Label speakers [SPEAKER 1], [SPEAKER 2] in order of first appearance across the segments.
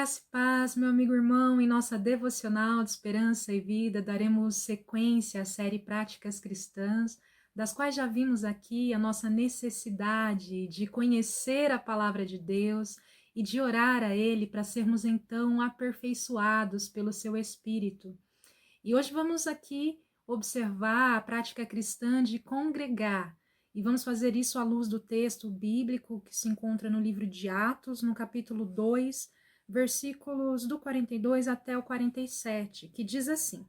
[SPEAKER 1] Graça e paz, meu amigo irmão, em nossa devocional de esperança e vida, daremos sequência à série Práticas Cristãs, das quais já vimos aqui a nossa necessidade de conhecer a palavra de Deus e de orar a Ele para sermos então aperfeiçoados pelo seu Espírito. E hoje vamos aqui observar a prática cristã de congregar, e vamos fazer isso à luz do texto bíblico que se encontra no livro de Atos, no capítulo 2, versículos do 42 até o 47, que diz assim: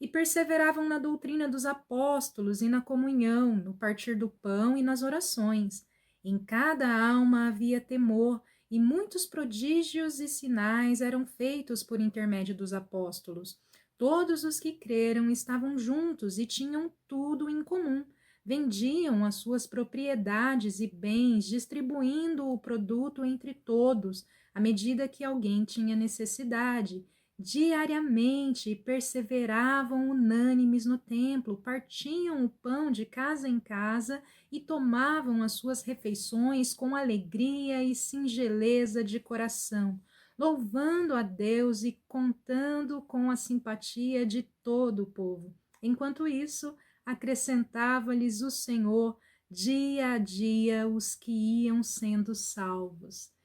[SPEAKER 1] E perseveravam na doutrina dos apóstolos e na comunhão, no partir do pão e nas orações. Em cada alma havia temor, e muitos prodígios e sinais eram feitos por intermédio dos apóstolos. Todos os que creram estavam juntos e tinham tudo em comum. Vendiam as suas propriedades e bens, distribuindo o produto entre todos, à medida que alguém tinha necessidade. Diariamente perseveravam unânimes no templo, partiam o pão de casa em casa e tomavam as suas refeições com alegria e singeleza de coração, louvando a Deus e contando com a simpatia de todo o povo. Enquanto isso, acrescentava-lhes o Senhor dia a dia os que iam sendo salvos.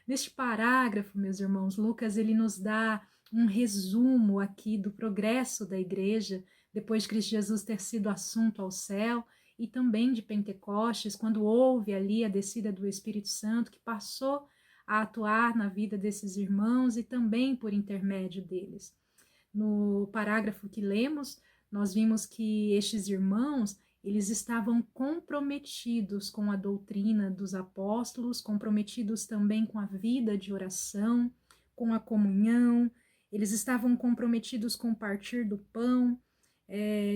[SPEAKER 1] Neste parágrafo, meus irmãos, Lucas ele nos dá um resumo aqui do progresso da igreja depois de Cristo Jesus ter sido assunto ao céu, e também de Pentecostes, quando houve ali a descida do Espírito Santo, que passou a atuar na vida desses irmãos e também por intermédio deles. No parágrafo que lemos, nós vimos que estes irmãos, eles estavam comprometidos com a doutrina dos apóstolos, comprometidos também com a vida de oração, com a comunhão, eles estavam comprometidos com o partir do pão,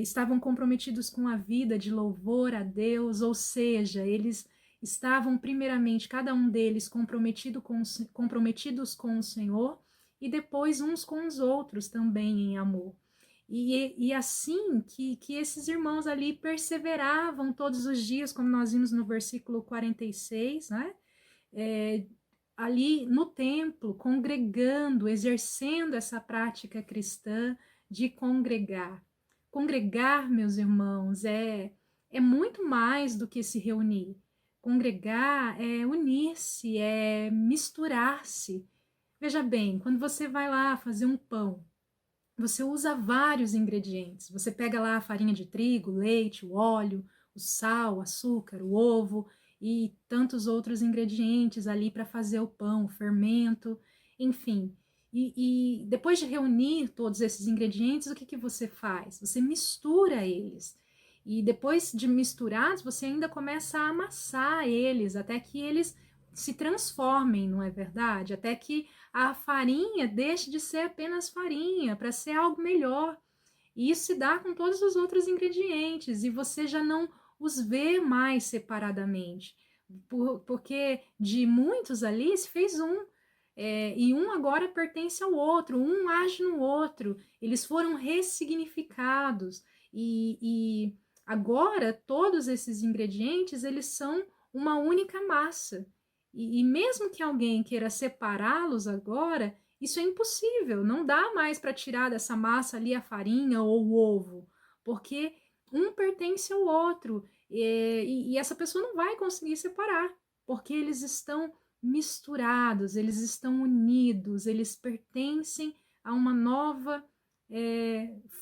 [SPEAKER 1] estavam comprometidos com a vida de louvor a Deus, ou seja, eles estavam primeiramente, cada um deles comprometidos com o Senhor, e depois uns com os outros também em amor. E assim que esses irmãos ali perseveravam todos os dias, como nós vimos no versículo 46, né? Ali no templo, congregando, exercendo essa prática cristã de congregar. Congregar, meus irmãos, é muito mais do que se reunir. Congregar é unir-se, é misturar-se. Veja bem, quando você vai lá fazer um pão, você usa vários ingredientes. Você pega lá a farinha de trigo, leite, o óleo, o sal, o açúcar, o ovo e tantos outros ingredientes ali para fazer o pão, o fermento, enfim. E depois de reunir todos esses ingredientes, o que você faz? Você mistura eles. E depois de misturados, você ainda começa a amassar eles até que eles se transformem, não é verdade? Até que a farinha deixe de ser apenas farinha, para ser algo melhor. E isso se dá com todos os outros ingredientes, e você já não os vê mais separadamente, porque de muitos ali se fez um, e um agora pertence ao outro, um age no outro, eles foram ressignificados, e agora todos esses ingredientes, eles são uma única massa. E mesmo que alguém queira separá-los agora, isso é impossível, não dá mais para tirar dessa massa ali a farinha ou o ovo, porque um pertence ao outro, e essa pessoa não vai conseguir separar, porque eles estão misturados, eles estão unidos, eles pertencem a uma nova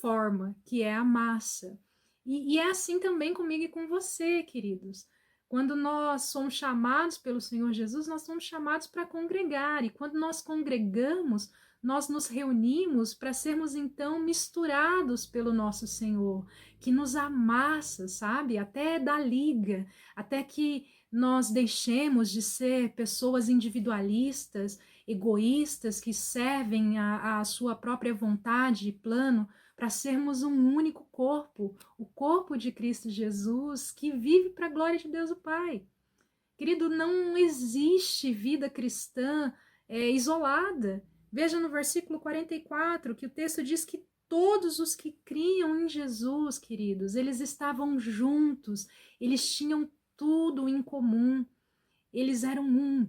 [SPEAKER 1] forma, que é a massa. E é assim também comigo e com você, queridos. Quando nós somos chamados pelo Senhor Jesus, nós somos chamados para congregar. E quando nós congregamos, nós nos reunimos para sermos então misturados pelo nosso Senhor, que nos amassa, sabe? Até da liga, até que nós deixemos de ser pessoas individualistas, egoístas, que servem a sua própria vontade e plano, para sermos um único corpo, o corpo de Cristo Jesus, que vive para a glória de Deus o Pai. Querido, não existe vida cristã isolada. Veja no versículo 44 que o texto diz que todos os que criam em Jesus, queridos, eles estavam juntos, eles tinham tudo em comum, eles eram um.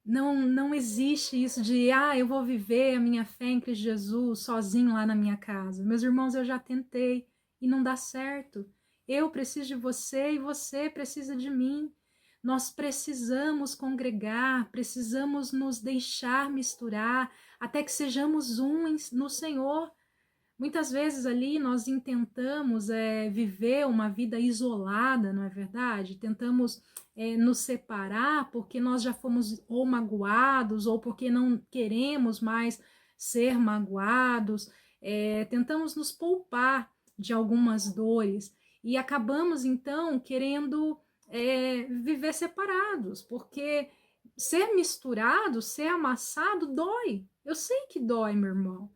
[SPEAKER 1] Não existe isso de, eu vou viver a minha fé em Cristo Jesus sozinho lá na minha casa. Meus irmãos, eu já tentei e não dá certo. Eu preciso de você e você precisa de mim. Nós precisamos congregar, precisamos nos deixar misturar, até que sejamos um no Senhor. Muitas vezes ali nós intentamos viver uma vida isolada, não é verdade? Tentamos nos separar porque nós já fomos ou magoados ou porque não queremos mais ser magoados. Tentamos nos poupar de algumas dores e acabamos então querendo viver separados, porque ser misturado, ser amassado dói. Eu sei que dói, meu irmão.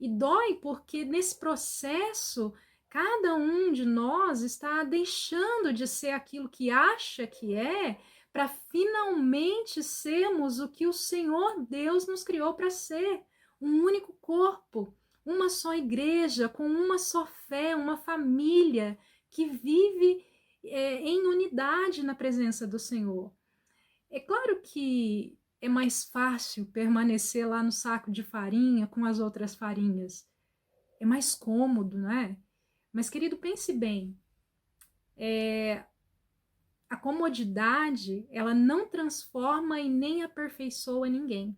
[SPEAKER 1] E dói porque nesse processo, cada um de nós está deixando de ser aquilo que acha que é, para finalmente sermos o que o Senhor Deus nos criou para ser, um único corpo, uma só igreja, com uma só fé, uma família que vive em unidade na presença do Senhor. É claro que é mais fácil permanecer lá no saco de farinha com as outras farinhas. É mais cômodo, não é? Mas, querido, pense bem. A comodidade, ela não transforma e nem aperfeiçoa ninguém.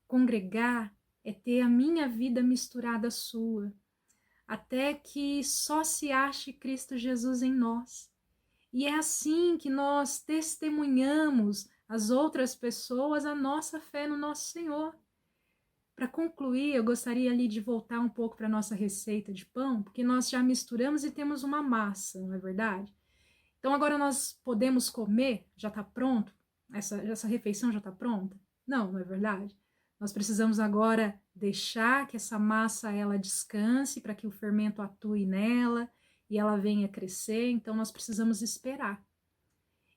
[SPEAKER 1] Congregar é ter a minha vida misturada à sua, até que só se ache Cristo Jesus em nós. E é assim que nós testemunhamos às outras pessoas a nossa fé no nosso Senhor. Para concluir, eu gostaria ali de voltar um pouco para a nossa receita de pão, porque nós já misturamos e temos uma massa, não é verdade? Então agora nós podemos comer, já está pronto? Essa refeição já está pronta? Não é verdade? Nós precisamos agora deixar que essa massa ela descanse para que o fermento atue nela e ela venha crescer, então nós precisamos esperar.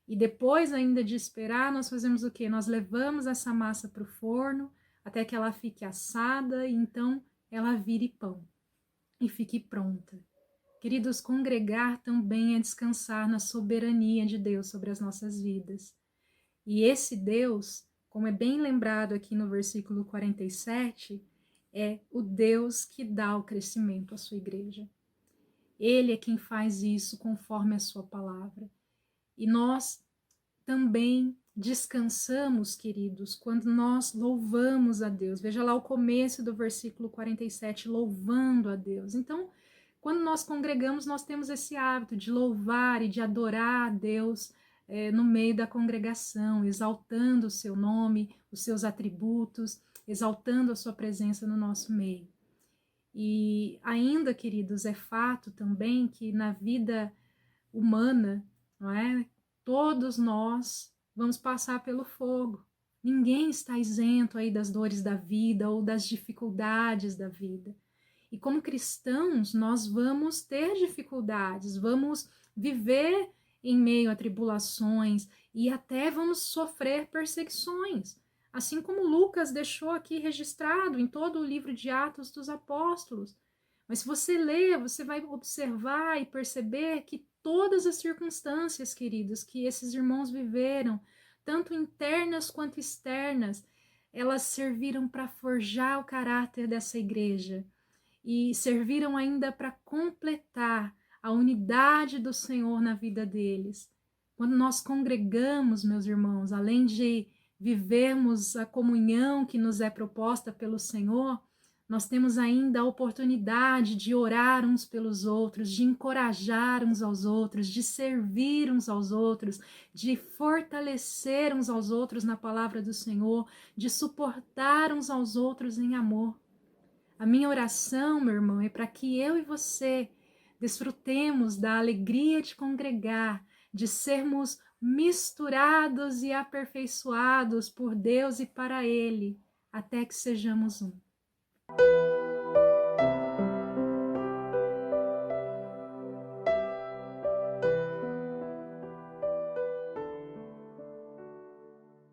[SPEAKER 1] E depois ainda de esperar, nós fazemos o quê? Nós levamos essa massa para o forno até que ela fique assada e então ela vire pão e fique pronta. Queridos, congregar também é descansar na soberania de Deus sobre as nossas vidas. E esse Deus, como é bem lembrado aqui no versículo 47, é o Deus que dá o crescimento à sua igreja. Ele é quem faz isso conforme a sua palavra. E nós também descansamos, queridos, quando nós louvamos a Deus. Veja lá o começo do versículo 47, louvando a Deus. Então, quando nós congregamos, nós temos esse hábito de louvar e de adorar a Deus no meio da congregação, exaltando o seu nome, os seus atributos, exaltando a sua presença no nosso meio. E ainda, queridos, é fato também que na vida humana, não é? Todos nós vamos passar pelo fogo. Ninguém está isento aí das dores da vida ou das dificuldades da vida. E como cristãos, nós vamos ter dificuldades, vamos viver em meio a tribulações e até vamos sofrer perseguições. Assim como Lucas deixou aqui registrado em todo o livro de Atos dos Apóstolos. Mas se você ler, você vai observar e perceber que todas as circunstâncias, queridos, que esses irmãos viveram, tanto internas quanto externas, elas serviram para forjar o caráter dessa igreja e serviram ainda para completar a unidade do Senhor na vida deles. Quando nós congregamos, meus irmãos, além de vivermos a comunhão que nos é proposta pelo Senhor, nós temos ainda a oportunidade de orar uns pelos outros, de encorajar uns aos outros, de servir uns aos outros, de fortalecer uns aos outros na palavra do Senhor, de suportar uns aos outros em amor. A minha oração, meu irmão, é para que eu e você desfrutemos da alegria de congregar, de sermos misturados e aperfeiçoados por Deus e para Ele, até que sejamos um.